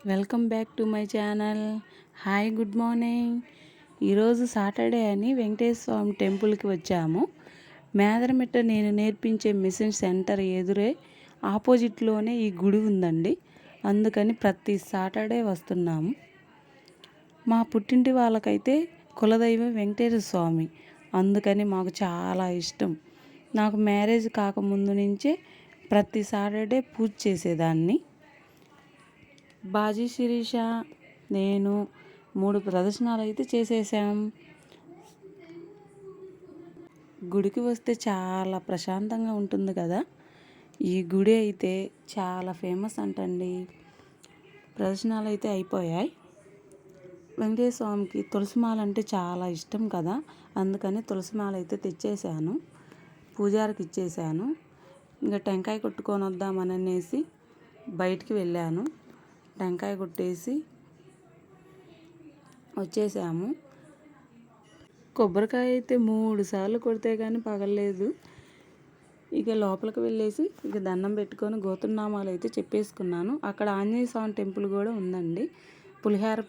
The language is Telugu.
Welcome back to my channel. Hi, good morning. ఈరోజు సాటర్డే అని వెంకటేశ్వర స్వామి టెంపుల్కి వచ్చాము. మేదరమిట్ట నేను నేర్పించే మిషన్ సెంటర్ ఎదురే ఆపోజిట్లోనే ఈ గుడి ఉందండి. అందుకని ప్రతి సాటర్డే వస్తున్నాము. మా పుట్టింటి వాళ్ళకైతే కులదైవం వెంకటేశ్వర స్వామి, అందుకని మాకు చాలా ఇష్టం. నాకు మ్యారేజ్ కాకముందు నుంచే ప్రతి సాటర్డే పూజ చేసేదాన్ని. బాజీ శిరీష నేను 3 ప్రదర్శనలు అయితే చేసేసాం. గుడికి వస్తే చాలా ప్రశాంతంగా ఉంటుంది కదా. ఈ గుడి అయితే చాలా ఫేమస్ అంటండి. ప్రదర్శనలు అయితే అయిపోయాయి. వెంకటేశ్వర స్వామికి తులసిమాల అంటే చాలా ఇష్టం కదా, అందుకని తులసిమాల అయితే తెచ్చేసాను, పూజారికి ఇచ్చేసాను. ఇంకా టెంకాయ కొట్టుకొని వద్దామని అనేసి బయటికి వెళ్ళాను. టెంకాయ కొట్టేసి వచ్చేసాము. కొబ్బరికాయ అయితే 3 సార్లు కొడితే కానీ పగలలేదు. ఇక లోపలికి వెళ్ళేసి ఇక దండం పెట్టుకొని గోత్రనామాలు అయితే చెప్పేసుకున్నాను. అక్కడ ఆంజనేయ స్వామి టెంపుల్ కూడా ఉందండి. పులిహార